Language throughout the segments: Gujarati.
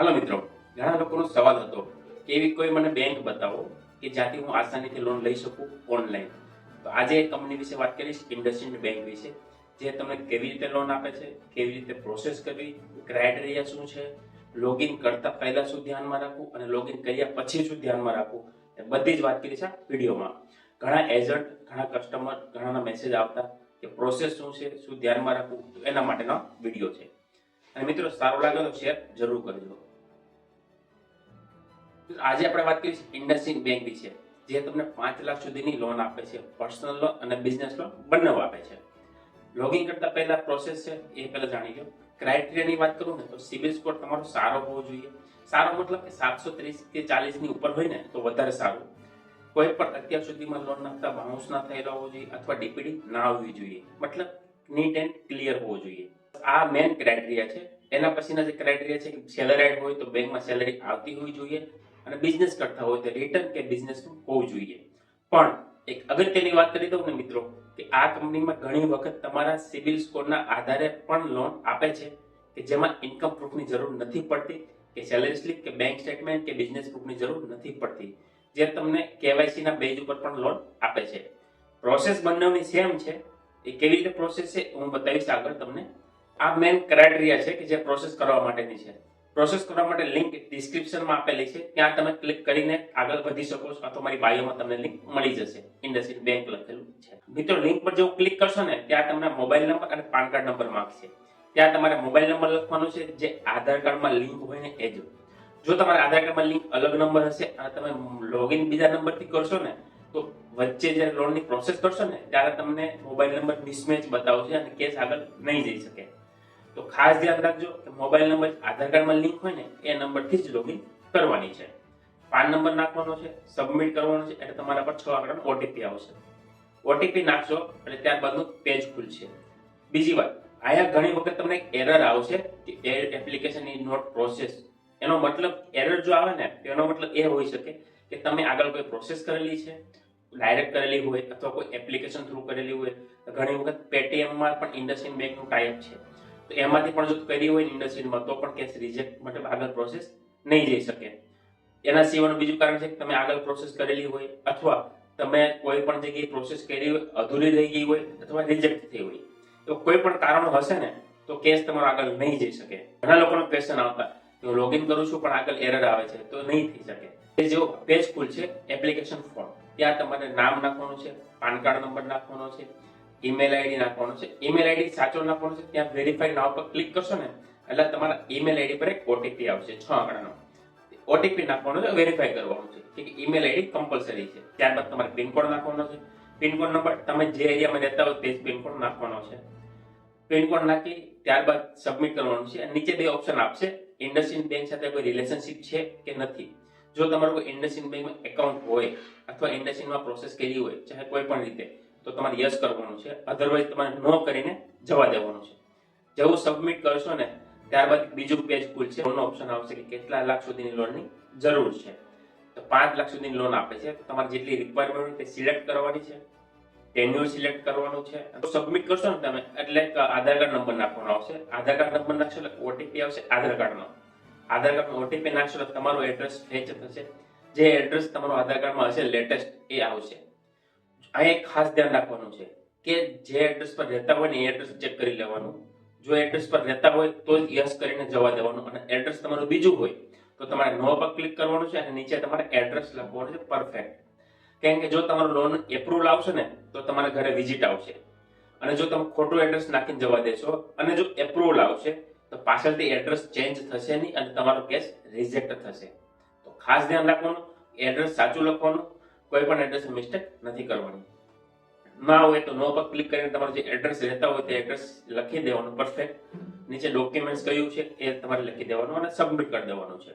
હાલો મિત્રો, ઘણા લોકોનો સવાલ હતો કે એવી કોઈ મને બેંક બતાવો કે જ્યાંથી હું આસાનીથી લોન લઈ શકું ઓનલાઈન. તો આજે એક કંપની વિશે વાત કરીશ, ઇન્ડસઇન્ડ બેંક વિશે, જે તમને કેવી રીતે લોન આપે છે, કેવી રીતે પ્રોસેસ કરવી, ક્રાઇટેરિયા શું છે, લોગિન કરતા પહેલા શું ધ્યાનમાં રાખવું અને લોગિન કર્યા પછી શું ધ્યાનમાં રાખવું, એ બધી જ વાત કરીશ આ વિડીયોમાં. ઘણા એજન્ટ, ઘણા કસ્ટમર, ઘણાના મેસેજ આવતા કે પ્રોસેસ શું છે, શું ધ્યાનમાં રાખવું, તો એના માટેનો વિડીયો છે. અને મિત્રો, સારું લાગે તો શેર જરૂર કરજો. આજે આપણે વાત કરીશું ઇન્ડસઇન્ડ બેંક વિશે, જે તમને 5 લાખ સુધીની લોન આપે છે. પર્સનલ લોન અને બિઝનેસ લોન બંને આપે છે. લોગિન કરતા પહેલા પ્રોસેસ છે એ પહેલા જાણી લો. ક્રાઇટેરિયાની વાત કરું ને તો સિબિલ સ્કોર તમારો સારો હોવો જોઈએ. સારો મતલબ કે 730 કે 40 ની ઉપર હોય ને તો વધારે સારું. કોઈ પણ અત્યાર સુધીમાં લોન આપતા બાઉન્સ ના થયેલા હોવો જોઈએ અથવા ડીપીડી ના આવવી જોઈએ. મતલબ નીટ એન્ડ ક્લિયર હોવો જોઈએ. આ મેઇન ક્રાઇટેરિયા છે. એના પછીના જે ક્રાઇટેરિયા છે કે સેલરાઇડ હોય તો બેંકમાં સેલરી આવતી હોવી જોઈએ અને બિઝનેસ કરતા હોય તો રિટર્ન કે બિઝનેસ હોવું જોઈએ. પણ એક અગત્યની વાત કરી દઉં ને મિત્રો, કે આ કંપનીમાં ઘણી વખત તમારા સિબિલ સ્કોરના આધારે પણ લોન આપે છે કે જેમાં ઇન્કમ પ્રૂફની જરૂર નથી પડતી, કે સેલરી સ્લિપ કે બેંક સ્ટેટમેન્ટ કે બિઝનેસ પ્રૂફની જરૂર નથી પડતી, જે તમને કેવાયસી ના બેઝ ઉપર પણ લોન આપે છે. પ્રોસેસ બંનેની સેમ છે. એ કેવી રીતે પ્રોસેસ છે હું બતાવીશ આગળ તમને. આ મેઇન ક્રાઇટેરિયા છે કે જે પ્રોસેસ કરવા માટેની છે. પ્રોસેસ કરવા માટે લિંક ડિસ્ક્રિપ્શનમાં આપેલી છે, ત્યાં તમે ક્લિક કરીને આગળ વધી શકો છો અથવા મારી બાયોમાં તમને લિંક મળી જશે. ઇન્ડસઇન્ડ બેંક લખેલું છે. મિત્રો, લિંક પર જેવું ક્લિક કરશો ને ત્યાં તમને મોબાઈલ નંબર અને પાન કાર્ડ નંબર માંગશે. ત્યાં તમારે મોબાઈલ નંબર લખવાનો છે જે આધાર કાર્ડમાં લિંક હોય ને એ જ. જો તમારા આધાર કાર્ડમાં લિંક અલગ નંબર હશે અને તમે લોગિન બીજા નંબરથી કરશો ને તો વચ્ચે જ્યારે લોનની પ્રોસેસ કરશો ને ત્યારે તમને મોબાઈલ નંબર મિસમેચ બતાવશે અને કેસ આગળ નહીં જઈ શકે. તો ખાસ ધ્યાન રાખજો કે મોબાઈલ નંબર આધાર કાર્ડમાં લિંક હોય ને એ નંબરથી જ લોગિન કરવાની છે. પાન નંબર નાખવાનો છે, સબમિટ કરવાનો છે, એટલે તમારા પર 6 આંકડાનો ઓટીપી આવશે. ઓટીપી નાખશો એટલે ત્યારબાદનું પેજ ખુલશે. બીજી વાત, અહીંયા ઘણી વખત તમને એરર આવશે કે એપ્લિકેશન ઇઝ નોટ પ્રોસેસ. એનો મતલબ એરર જો આવે ને એનો મતલબ એ હોઈ શકે કે તમે આગળ કોઈ પ્રોસેસ કરેલી છે, ડાયરેક્ટ કરેલી હોય અથવા કોઈ એપ્લિકેશન થ્રુ કરેલી હોય. ઘણી વખત પેટીએમમાં પણ ઇન્ડસઇન્ડ બેંકનું ટાઈપ છે, તો એમાંથી પણ જો કરી હોય ઇન્ડસઇન્ડમાં તો પણ કેસ રિજેક્ટ મતલબ આગળ પ્રોસેસ નહીં જઈ શકે. એના સિવાયનું બીજું કારણ છે કે તમે આગળ પ્રોસેસ કરેલી હોય અથવા તમે કોઈ પણ જગ્યાએ પ્રોસેસ કરી હોય, અધૂરી રહી ગઈ હોય અથવા રિજેક્ટ થઈ હોય, તો કોઈ પણ કારણો હશે ને તો કેસ તમારો આગળ નહીં જઈ શકે. ઘણા લોકોનો ક્વેશ્ચન આવતા કે હું લોગિન કરું છું પણ આગળ એરર આવે છે, તો નહીં થઈ શકે. એ જો પેજ ખુલશે એપ્લિકેશન ફોર્મ, ત્યાં તમારે નામ નાખવાનું છે, પાન કાર્ડ નંબર નાખવાનો છે, ઈમેલ આઈડી નાખવાનો છે. ઈમેલ આઈડી સાચો નાખવાનો છે. ત્યાં વેરીફાઈ નાવ પર ક્લિક કરશો ને એટલે તમારા ઈમેલ આઈડી પર એક ઓટીપી આવશે 6 આંકડાનો. ઓટીપી નાખવાનો છે, વેરીફાઈ કરવાનું છે કે ઈમેલ આઈડી કમ્પલસરી છે. ત્યારબાદ તમારે પિનકોડ નાખવાનો છે. પિનકોડ નંબર તમે જે એરિયામાં રહેતા હોય તે જ પિનકોડ નાખવાનો છે. પિનકોડ નાખી ત્યારબાદ સબમિટ કરવાનું છે. નીચે 2 ઓપ્શન આપશે, ઇન્ડસઇન્ડ બેંક સાથે કોઈ રિલેશનશિપ છે કે નથી. જો તમારું કોઈ ઇન્ડસઇન્ડ બેંકમાં એકાઉન્ટ હોય અથવા ઇન્ડસઇન્ડમાં પ્રોસેસ કરી હોય ચાહે કોઈ પણ રીતે, તો તમારે યસ કરવાનું છે. અધરવાઇઝ તમારે નો કરીને જવા દેવાનું છે. જેવું સબમિટ કરશો ને ત્યારબાદ બીજું પેજ ખુલશે. લોનનો ઓપ્શન આવશે કે કેટલા લાખ સુધીની લોનની જરૂર છે. તો 5 લાખ સુધીની લોન આપે છે. તમારે જેટલી રિક્વાયરમેન્ટ હોય તે સિલેક્ટ કરવાની છે. ટેન્યુર સિલેક્ટ કરવાનું છે. સબમિટ કરશો ને તમે એટલે આધાર કાર્ડ નંબર નાખવાનો આવશે. આધાર કાર્ડ નંબર નાખશો એટલે ઓટીપી આવશે આધાર કાર્ડનો. આધાર કાર્ડનો ઓટીપી નાખશો એટલે તમારું એડ્રેસ ફેચ થશે. જે એડ્રેસ તમારું આધાર કાર્ડમાં હશે લેટેસ્ટ એ આવશે. આ એક ખાસ ધ્યાન રાખવાનું છે કે જે એડ્રેસ પર રહેતા હોય ને એ એડ્રેસ ચેક કરી લેવાનું. જો એડ્રેસ પર રહેતા હોય તો જ યસ કરીને જવા દેવાનું, અને એડ્રેસ તમારું બીજું હોય તો તમારે નો પર ક્લિક કરવાનું છે અને નીચે તમારે એડ્રેસ લખવાનું છે પરફેક્ટ. કેમ કે જો તમારું લોન એપ્રુવલ આવશે ને તો તમારા ઘરે વિઝિટ આવશે, અને જો તમે ખોટું એડ્રેસ નાખીને જવા દેશો અને જો એપ્રુવલ આવશે તો પાછળથી એડ્રેસ ચેન્જ થશે નહીં અને તમારો કેસ રિજેક્ટ થશે. તો ખાસ ધ્યાન રાખવાનું, એડ્રેસ સાચું લખવાનું, કોઈ પણ એડ્રેસ મિસ્ટેક નથી કરવાની. ના હોય તો નો પર ક્લિક કરીને તમારું જે એડ્રેસ રહેતા હોય તે એડ્રેસ લખી દેવાનું પરફેક્ટ. નીચે ડોક્યુમેન્ટ્સ કયું છે એ તમારે લખી દેવાનું અને સબમિટ કરી દેવાનું છે.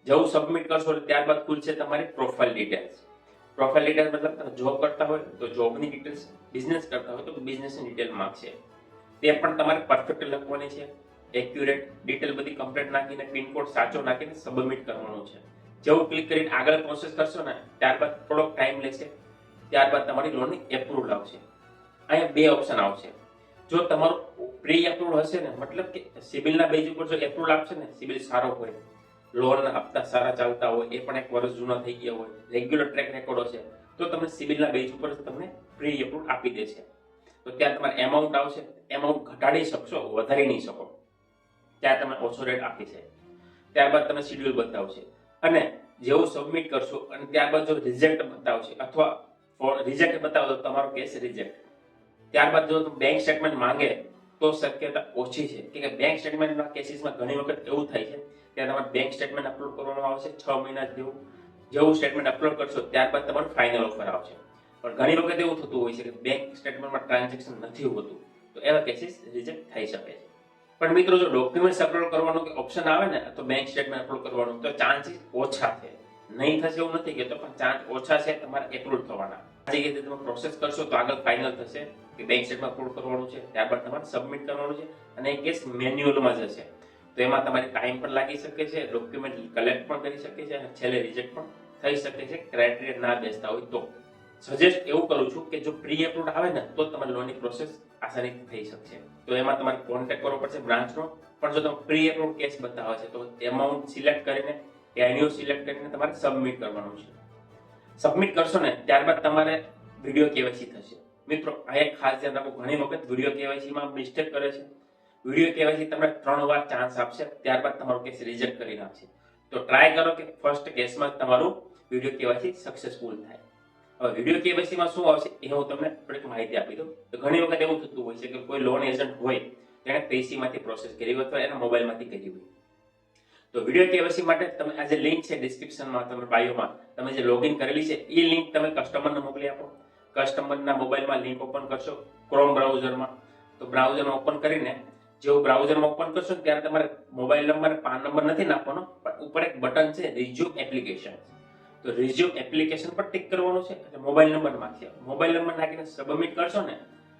જેવું સબમિટ કરશો ત્યારબાદ ખુલશે તમારી પ્રોફાઇલ ડિટેલ્સ. પ્રોફાઇલ ડિટેલ્સ મતલબ તમે જોબ કરતા હોય તો જોબની ડિટેલ્સ, બિઝનેસ કરતા હોય તો બિઝનેસની ડિટેલ માંગશે. તે પણ તમારે પરફેક્ટ લખવાની છે. એક્યુરેટ ડિટેલ બધી કમ્પ્લીટ નાખીને પિનકોડ સાચો નાખીને સબમિટ કરવાનું છે. જેવું ક્લિક કરીને આગળ પ્રોસેસ કરશો ને ત્યારબાદ થોડોક ટાઈમ લેશે. ત્યારબાદ તમારી લોનની એપ્રુવલ આવશે. અહીંયા 2 ઓપ્શન આવશે. જો તમારું પ્રી એપ્રુવલ હશે ને મતલબ કે સિબિલના બેઝ ઉપર જો એપ્રુવલ આપશે ને, સિબિલ સારો હોય લોનના હપ્તા સારા ચાલતા હોય, એ પણ 1 વર્ષ જૂના થઈ ગયા હોય, રેગ્યુલર ટ્રેક રેકોર્ડો છે, તો તમને સિબિલના બેઝ ઉપર તમને પ્રી એપ્રુવ આપી દેશે. તો ત્યાં તમારે એમાઉન્ટ આવશે, એમાઉન્ટ ઘટાડી શકશો, વધારી નહીં શકો, ત્યાં તમે ઓછો રેટ આપી છે. ત્યારબાદ તમે શેડ્યુલ બતાવશે અને જેવું સબમિટ કરશો અને ત્યારબાદ જો રિજેક્ટ બતાવશે અથવા રિજેક્ટ બતાવો તો તમારો કેસ રિજેક્ટ. ત્યારબાદ જો બેંક સ્ટેટમેન્ટ માંગે તો શક્યતા ઓછી છે કે બેંક સ્ટેટમેન્ટના કેસીસમાં ઘણી વખત એવું થાય છે કે તમારે બેંક સ્ટેટમેન્ટ અપલોડ કરવાનું આવશે 6 મહિના જેવું સ્ટેટમેન્ટ અપલોડ કરશો ત્યારબાદ તમારું ફાઇનલ ઓફર આવશે. પણ ઘણી વખત એવું થતું હોય છે કે બેંક સ્ટેટમેન્ટમાં ટ્રાન્ઝેક્શન નથી હોતું, તો એવા કેસીસ રિજેક્ટ થઈ શકે છે. પણ મિત્રો જો ડોક્યુમેન્ટ્સ અપલોડ કરવાનો કે ઓપ્શન આવે ને તો બેંક સ્ટેટમેન્ટ અપલોડ કરવાનું, તો ચાન્સીસ ઓછા છે. નહીં થશે એવું નથી કહેતો, પણ ચાન્સ ઓછા છે તમારે એપ્રુવ થવાના. આ જગ્યાએ તમે પ્રોસેસ કરશો તો આગળ ફાઇનલ થશે કે બેંક સ્ટેટમેન્ટ અપલોડ કરવાનું છે, ત્યારબાદ તમારે સબમિટ કરવાનું છે અને એ કેસ મેન્યુઅલમાં જશે. તો એમાં તમારે ટાઈમ પણ લાગી શકે છે, ડોક્યુમેન્ટ કલેક્ટ પણ કરી શકે છે અને છેલ્લે રિજેક્ટ પણ થઈ શકે છે ક્રાઇટેરિયા ના બેસતા હોય તો. સજેસ્ટ એવું કરું છું કે જો પ્રી એપ્રુવડ આવે ને તો તમારી લોનની પ્રોસેસ આસાનીથી થઈ શકશે. તો એમાં તમારે કોન્ટેક્ટ કરવો પડશે બ્રાન્ચનો. પણ જો તમે પ્રી એપ્રુવડ કેસ બતાવે છે તો એમાઉન્ટ સિલેક્ટ કરીને એન્યુઅલ સિલેક્ટ કરીને તમારે સબમિટ કરવાનું છે. સબમિટ કરશો ને ત્યારબાદ તમારે વિડીયો કેવાયસી થશે. મિત્રો આ એક ખાસ ધ્યાન રાખો, ઘણી વખત વિડીયો કેવાયસીમાં મિસ્ટેક કરે છે. વિડીયો કેવાયસી તમને 3 વાર ચાન્સ આપશે, ત્યારબાદ તમારો કેસ રિજેક્ટ કરી નાખશે. તો ટ્રાય કરો કે ફર્સ્ટ કેસમાં તમારું વિડીયો કેવાયસી સક્સેસફુલ થાય. હવે વિડીયો કેવાયસીમાં શું આવશે એ હું તમને થોડીક માહિતી આપી દઉં. તો ઘણી વખત એવું થતું હોય છે કે કોઈ લોન એજન્ટ હોય તેણે પૈસીમાંથી પ્રોસેસ કરી હોય અથવા એના મોબાઈલમાંથી કરી હોય. તો વિડીયો કેવાયસી માટે તમે આ જે લિંક છે ડિસ્ક્રિપ્શનમાં, તમે બાયોમાં તમે જે લોગિન કરેલી છે એ લિંક તમે કસ્ટમરને મોકલી આપો. કસ્ટમરના મોબાઈલમાં લિંક ઓપન કરશો ક્રોમ બ્રાઉઝરમાં. તો બ્રાઉઝરમાં ઓપન કરીને જેવું બ્રાઉઝરમાં ઓપન કરશો ત્યારે તમારે મોબાઈલ નંબર પાન નંબર નથી નાખવાનો, પણ ઉપર એક બટન છે રિઝ્યુમ એપ્લિકેશન. તો રિઝ્યુમ એપ્લિકેશન પર ટિક કરવાનું છે અને મોબાઈલ નંબર નાખશે. મોબાઈલ નંબર નાખીને સબમિટ કરશો ને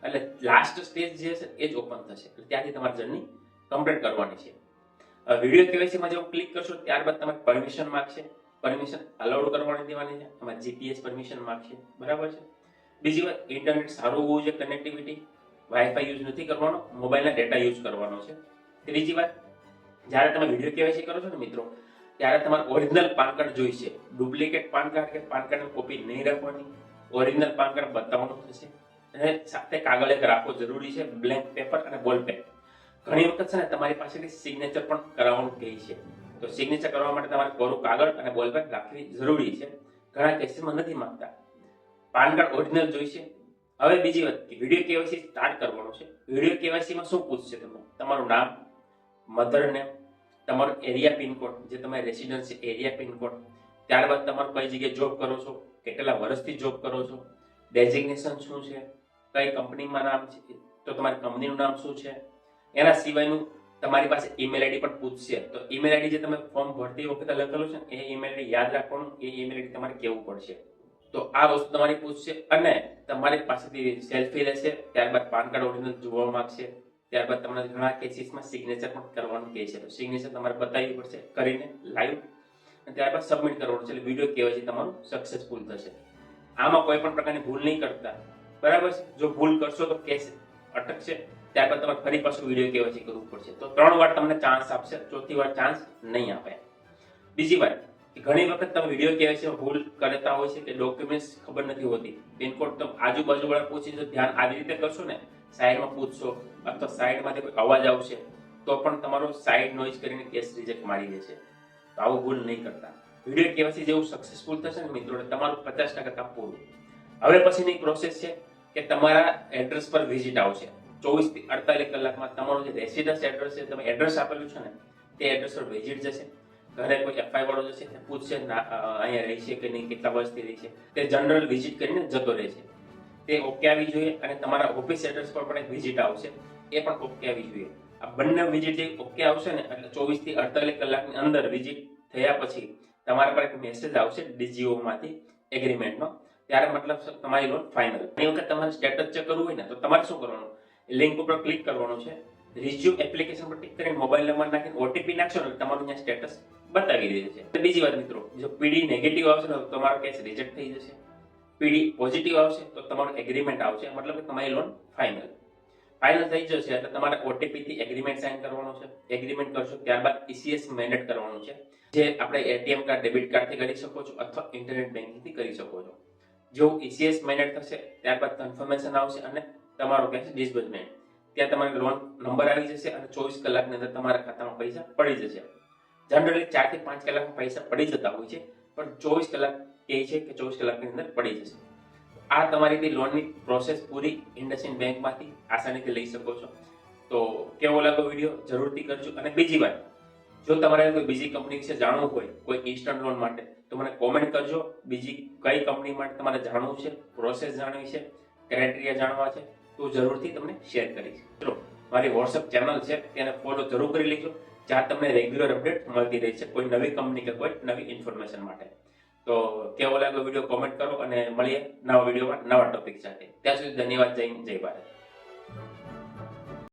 એટલે લાસ્ટ સ્ટેજ જે છે એ જ ઓપન થશે. એટલે ત્યાંથી તમારી જર્ની કમ્પ્લીટ કરવાની છે. વિડીયો કેવાયસીમાં જેવું ક્લિક કરશો ત્યારબાદ તમારે પરમિશન માંગશે. પરમિશન અલાઉડ કરવાની દેવાની છે. એમાં જીપીએસ પરમિશન માંગશે, બરાબર છે. બીજી વાત, ઇન્ટરનેટ સારું હોવું જોઈએ, કનેક્ટિવિટી, વાઈફાઈ યુઝ નથી કરવાનો, મોબાઈલના ડેટા યુઝ કરવાનો છે. ત્રીજી વાત, જ્યારે તમે વિડીયો કેવાયસી કરો છો ને મિત્રો ત્યારે તમારે ઓરિજિનલ પાન કાર્ડ જોઈશે. ડુપ્લિકેટ પાન કાર્ડ કે પાન કાર્ડની કોપી નહીં રાખવાની, ઓરિજિનલ પાન કાર્ડ બતાવવાનું થશે અને સાથે કાગળ એક રાખવો જરૂરી છે, બ્લેન્ક પેપર અને બોલ પેન. ઘણી વખત છે ને તમારી પાસેથી સિગ્નેચર પણ કરાવવાનું કહે છે. તો સિગ્નેચર કરવા માટે તમારે કોરું કાગળ અને બોલ પેન રાખવી જરૂરી છે. ઘણા કેસીસમાં નથી માંગતા. પાન કાર્ડ ઓરિજિનલ જોઈશે. હવે બીજી વાત, વિડીયો કેવાયસી સ્ટાર્ટ કરવાનો છે. વિડીયો કેવાયસીમાં શું પૂછશે તમને? તમારું નામ, મધર નેમ, તમારો એરિયા પિનકોડ, જે તમારી રેસિડન્સ છે એરિયા પિનકોડ, ત્યારબાદ તમારું કઈ જગ્યાએ જોબ કરો છો, કેટલા વર્ષથી જોબ કરો છો, ડેઝિગ્નેશન શું છે, કઈ કંપનીમાં નામ છે, તો તમારી કંપનીનું નામ શું છે. એના સિવાયનું તમારી પાસે ઈમેલ આઈડી પણ પૂછશે. તો ઈમેલ આઈડી જે તમે ફોર્મ ભરતી વખતે લખેલું છે એ ઈમેલ આઈડી યાદ રાખવાનું, એ ઈમેલ આઈડી તમારે કેવું પડશે. તો આ વસ્તુ તમારી પૂછશે અને તમારી પાસેથી સેલ્ફી લેશે. ત્યારબાદ પાન કાર્ડ ઓરિજિનલ જોવા માંગશે. ત્યારબાદ તમારે ઘણા કેસીસમાં સિગ્નેચર પણ કરવાનું કહે છે. તો સિગ્નેચર તમારે બતાવવી પડશે કરીને લાઈવ, અને ત્યારબાદ સબમિટ કરવાનું છે. એટલે વિડીયો કેવાયસી તમારું સક્સેસફુલ થશે. આમાં કોઈ પણ પ્રકારની ભૂલ નહીં કરતા, બરાબર છે. જો ભૂલ કરશો તો કેસ અટકશે. ત્યારબાદ તમારે ફરી પાછું વિડીયો કેવાયસી કરવું પડશે. તો 3 વાર તમને ચાન્સ આપશે, 4થી વાર ચાન્સ નહીં આપે. બીજી વાત, ઘણી વખત તમે વિડીયો કેવાયસીમાં ભૂલ કરતા હોય છે કે ડોક્યુમેન્ટ્સ ખબર નથી હોતી. પિનકોડ તો આજુબાજુવાળા પૂછી, જો ધ્યાન આવી રીતે કરશો ને, સાઈડમાં પૂછશો અથવા સાઈડમાંથી કોઈ અવાજ આવશે તો પણ તમારો સાઈડ નોઈઝ કરીને કેસ રિજેક્ટ મારી દેશે. તો આવું ભૂલ નહીં કરતા. વિડીયો કેવાયસી જેવું સક્સેસફુલ થશે ને મિત્રો, તમારું 50% કામ પૂરું. હવે પછીની પ્રોસેસ છે કે તમારા એડ્રેસ પર વિઝિટ આવશે. 24 થી 48 કલાકમાં તમારું જે રેસિડન્સ એડ્રેસ છે, તમે એડ્રેસ આપેલું છે ને તે એડ્રેસ પર વિઝિટ જશે. ઘરે કોઈ એફઆઈ વાળો જશે, પૂછશે અહીંયા રહી છે કે નહીં, કેટલા વર્ષથી રહી છે, તે જનરલ વિઝિટ કરીને જતો રહે છે. તે ઓકે આવી જોઈએ. અને તમારા ઓફિસ એડ્રેસ પર પણ એક વિઝિટ આવશે, એ પણ ઓકે આવી જોઈએ. આ બંને વિઝિટ જે ઓકે આવશે ને એટલે 24 થી 48 કલાકની અંદર વિઝિટ થયા પછી તમારા પર એક મેસેજ આવશે ડીજીઓમાંથી એગ્રીમેન્ટનો. ત્યારે મતલબ તમારી લોન ફાઇનલ. એ વખત તમારે સ્ટેટસ ચેક કરવું હોય ને તો તમારે શું કરવાનું? લિંક ઉપર ક્લિક કરવાનું છે, રિઝ્યુમ એપ્લિકેશન પર ક્લિક કરીને મોબાઈલ નંબર નાખીને ઓટીપી નાખશો ને તમારું ત્યાં સ્ટેટસ બતાવી દે છે. બીજી વાત મિત્રો, જો પીડી નેગેટિવ આવશે ને તો તમારો કેસ રિજેક્ટ થઈ જશે. પીડી પોઝિટિવ આવશે તો તમારું એગ્રીમેન્ટ આવશે, મતલબ કે તમારી લોન ફાઇનલ. ફાઇનલ થઈ જશે એટલે તમારે ઓટીપી થી એગ્રીમેન્ટ સાઇન કરવાનો છે. એગ્રીમેન્ટ કરશો ત્યારબાદ ઈસીએસ મેનેટ કરવાનું છે, જે આપણે એટીએમ કાર્ડ, ડેબિટ કાર્ડથી કરી શકો છો અથવા ઇન્ટરનેટ બેન્કિંગથી કરી શકો છો. જો ઈસીએસ મેનેટ થશે ત્યારબાદ કન્ફર્મેશન આવશે અને તમારો કહેશે ડિસબર્સમેન્ટ. ત્યાં તમારે લોન નંબર આવી જશે અને 24 કલાકની અંદર તમારા ખાતામાં પૈસા પડી જશે. જનરલી 4 થી 5 કલાકમાં પૈસા પડી જતા હોય છે, પણ 24 કલાક કહે છે કે 24 કલાકની અંદર પડી જશે. આ તમારી લોનની પ્રોસેસ પૂરી IndusInd બેંકમાંથી આસાનીથી લઈ શકો છો. તો કેવો લાગ્યો વિડીયો જરૂરથી કરજો. અને બીજી વાત, જો તમારે કોઈ બીજી કંપની વિશે જાણવું હોય, કોઈ ઇન્સ્ટન્ટ લોન માટે, તો મને કોમેન્ટ કરજો. બીજી કઈ કંપની માટે તમારે જાણવું છે, પ્રોસેસ જાણવી છે, ક્રાઇટેરિયા જાણવા છે, તો જરૂરથી તમને શેર કરીશ. ચલો, મારી WhatsApp ચેનલ છે તેને ફોલો જરૂર કરી લેજો, જ્યાં તમને રેગ્યુલર અપડેટ મળતી રહે છે કોઈ નવી કંપની કે કોઈ નવી ઇન્ફોર્મેશન માટે. તો કેવો લાગ્યો વિડીયો કોમેન્ટ કરો અને મળીએ નવા વિડીયોમાં નવા ટોપિક સાથે. ત્યાં સુધી ધન્યવાદ. જય હિન્દ, જય ભારત.